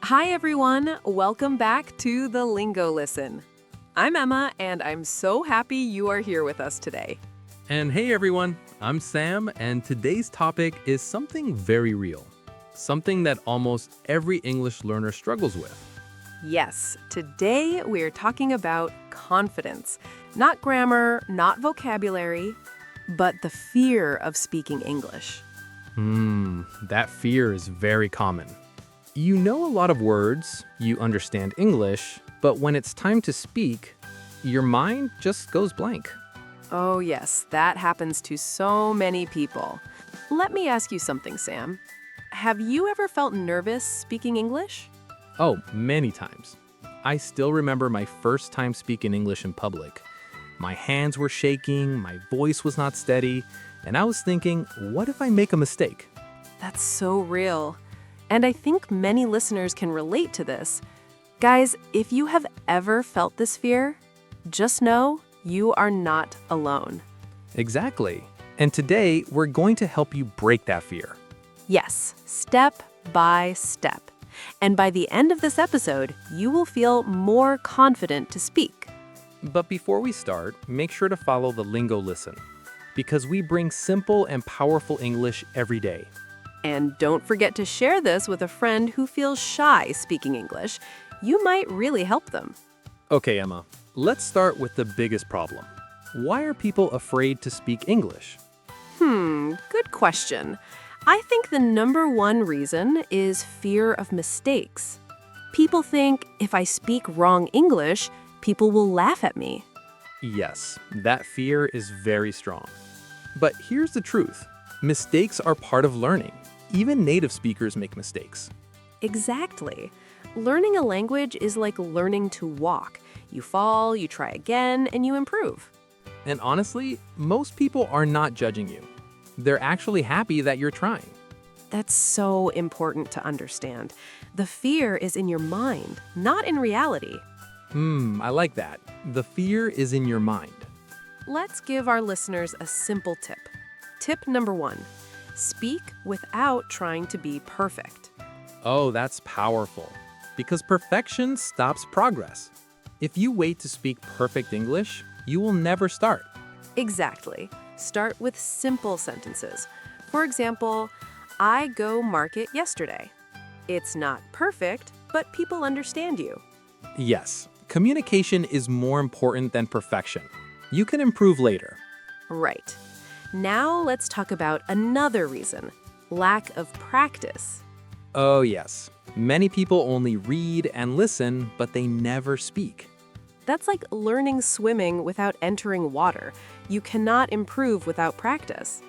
Hi, everyone. Welcome back to the Lingo Listen. I'm Emma, and I'm so happy you are here with us today. And hey everyone, I'm Sam, and today's topic is something very real. Something that almost every English learner struggles with. Yes, today we're talking about confidence. Not grammar, not vocabulary, but the fear of speaking English. That fear is very common. You know a lot of words, you understand English, but when it's time to speak, your mind just goes blank. Oh, yes, that happens to so many people. Let me ask you something, Sam. Have you ever felt nervous speaking English? Oh, many times. I still remember my first time speaking English in public. My hands were shaking, my voice was not steady, and I was thinking, what if I make a mistake? That's so real. And I think many listeners can relate to this. Guys, if you have ever felt this fear, just know you are not alone. Exactly. And today, we're going to help you break that fear. Yes, step by step. And by the end of this episode, you will feel more confident to speak. But before we start, make sure to follow the Lingo Listen, because we bring simple and powerful English every day. And don't forget to share this with a friend who feels shy speaking English. You might really help them. Okay, Emma, let's start with the biggest problem. Why are people afraid to speak English? Good question. I think the number one reason is fear of mistakes. People think if I speak wrong English, people will laugh at me. Yes, that fear is very strong. But here's the truth. Mistakes are part of learning. Even native speakers make mistakes. Exactly. Learning a language is like learning to walk. You fall, you try again, and you improve. And honestly, most people are not judging you. They're actually happy that you're trying. That's so important to understand. The fear is in your mind, not in reality. I like that. The fear is in your mind. Let's give our listeners a simple tip. Tip number 1, speak without trying to be perfect. Oh, that's powerful. Because perfection stops progress. If you wait to speak perfect English, you will never start. Exactly. Start with simple sentences. For example, I go market yesterday. It's not perfect, but people understand you. Yes, communication is more important than perfection. You can improve later. Right. Now let's talk about another reason, lack of practice. Oh, yes. Many people only read and listen, but they never speak. That's like learning swimming without entering water. You cannot improve without practice.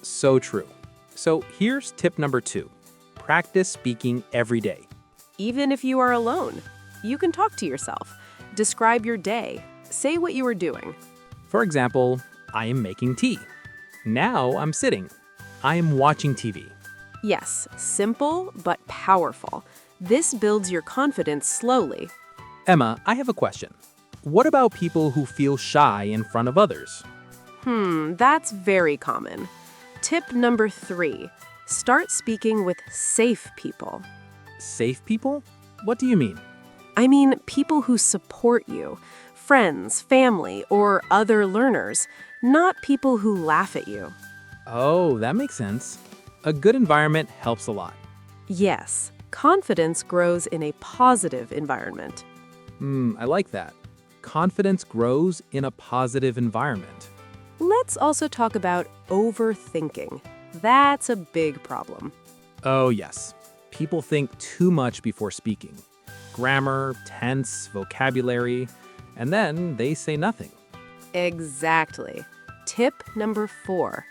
So true. So here's tip number 2. Practice speaking every day. Even if you are alone, you can talk to yourself. Describe your day. Say what you are doing. For example, I am making tea. Now I'm sitting. I am watching TV. Yes, simple but powerful. This builds your confidence slowly. Emma, I have a question. What about people who feel shy in front of others? That's very common. Tip number 3, start speaking with safe people. Safe people? What do you mean? I mean, people who support you, friends, family, or other learners, not people who laugh at you. Oh, that makes sense. A good environment helps a lot. Yes, confidence grows in a positive environment. I like that. Confidence grows in a positive environment. Let's also talk about overthinking. That's a big problem. Oh, yes. People think too much before speaking. Grammar, tense, vocabulary, and then they say nothing. Exactly. Tip number 4,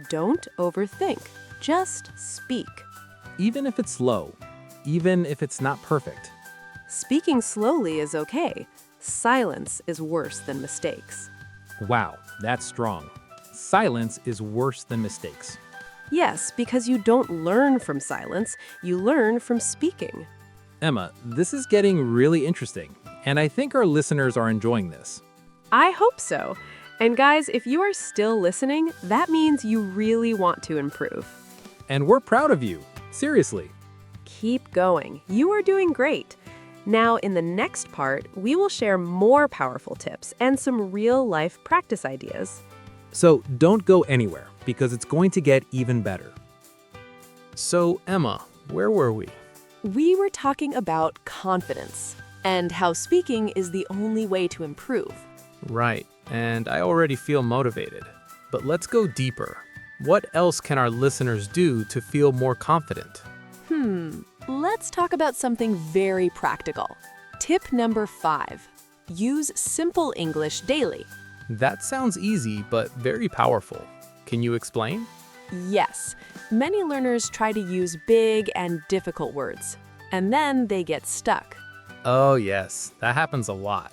don't overthink. Just speak. Even if it's slow, even if it's not perfect. Speaking slowly is okay. Silence is worse than mistakes. Wow, that's strong. Silence is worse than mistakes. Yes, because you don't learn from silence, you learn from speaking. Emma, this is getting really interesting, and I think our listeners are enjoying this. I hope so. And guys, if you are still listening, that means you really want to improve. And we're proud of you. Seriously. Keep going. You are doing great. Now, in the next part, we will share more powerful tips and some real-life practice ideas. So don't go anywhere because it's going to get even better. So, Emma, where were we? We were talking about confidence and how speaking is the only way to improve. Right, and I already feel motivated. But let's go deeper. What else can our listeners do to feel more confident? Let's talk about something very practical. Tip number 5. Use simple English daily. That sounds easy, but very powerful. Can you explain? Yes, many learners try to use big and difficult words, and then they get stuck. Oh yes, that happens a lot.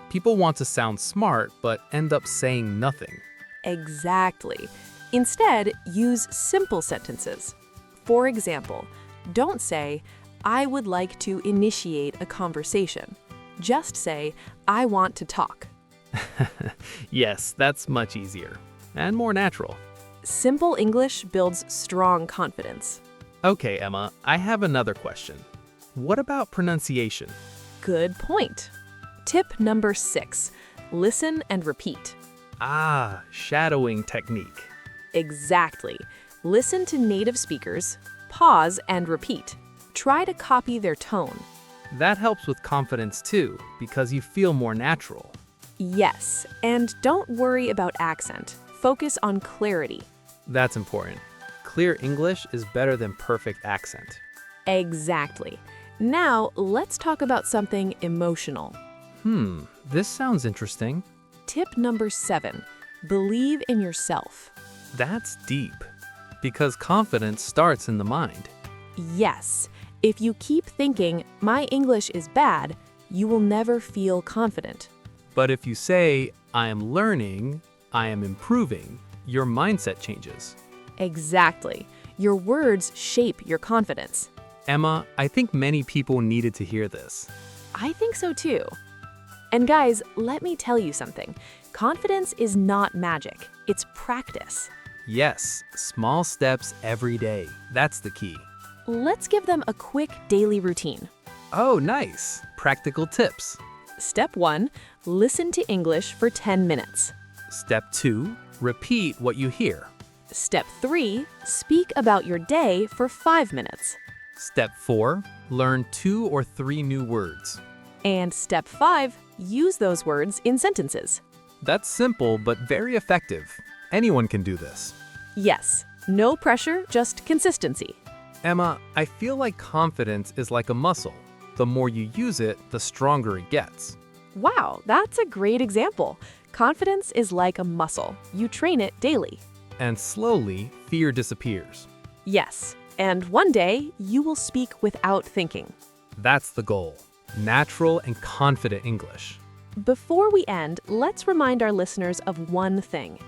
People want to sound smart, but end up saying nothing. Exactly. Instead, use simple sentences. For example, don't say, "I would like to initiate a conversation." Just say, "I want to talk." Yes, that's much easier and more natural. Simple English builds strong confidence. Okay, Emma, I have another question. What about pronunciation? Good point. Tip number 6. Listen and repeat. Ah, shadowing technique. Exactly. Listen to native speakers, pause and repeat. Try to copy their tone. That helps with confidence too, because you feel more natural. Yes, and don't worry about accent. Focus on clarity. That's important. Clear English is better than perfect accent. Exactly. Now, let's talk about something emotional. This sounds interesting. Tip number 7. Believe in yourself. That's deep, because confidence starts in the mind. Yes, if you keep thinking, "My English is bad," you will never feel confident. But if you say, "I am learning, I am improving," your mindset changes. Exactly. Your words shape your confidence. Emma, I think many people needed to hear this. I think so too. And guys, let me tell you something. Confidence is not magic. It's practice. Yes, small steps every day. That's the key. Let's give them a quick daily routine. Oh, nice. Practical tips. Step 1, listen to English for 10 minutes. Step 2, repeat what you hear. Step 3, speak about your day for 5 minutes. Step 4, learn 2 or 3 new words. And step 5, use those words in sentences. That's simple but very effective. Anyone can do this. Yes, no pressure, just consistency. Emma, I feel like confidence is like a muscle. The more you use it, the stronger it gets. Wow, that's a great example. Confidence is like a muscle. You train it daily. And slowly, fear disappears. Yes, and one day you will speak without thinking. That's the goal. Natural and confident English. Before we end, let's remind our listeners of one thing.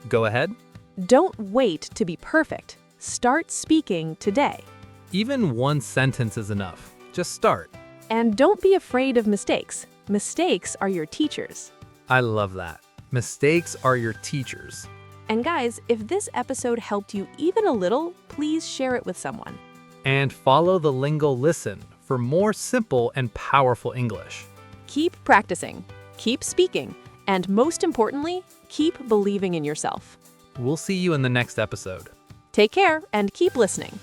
Go ahead. Don't wait to be perfect. Start speaking today. Even one sentence is enough. Just start. And don't be afraid of mistakes. Mistakes are your teachers. I love that. Mistakes are your teachers. And guys, if this episode helped you even a little, please share it with someone. And follow the Lingo Listen for more simple and powerful English. Keep practicing, keep speaking, and most importantly, keep believing in yourself. We'll see you in the next episode. Take care and keep listening.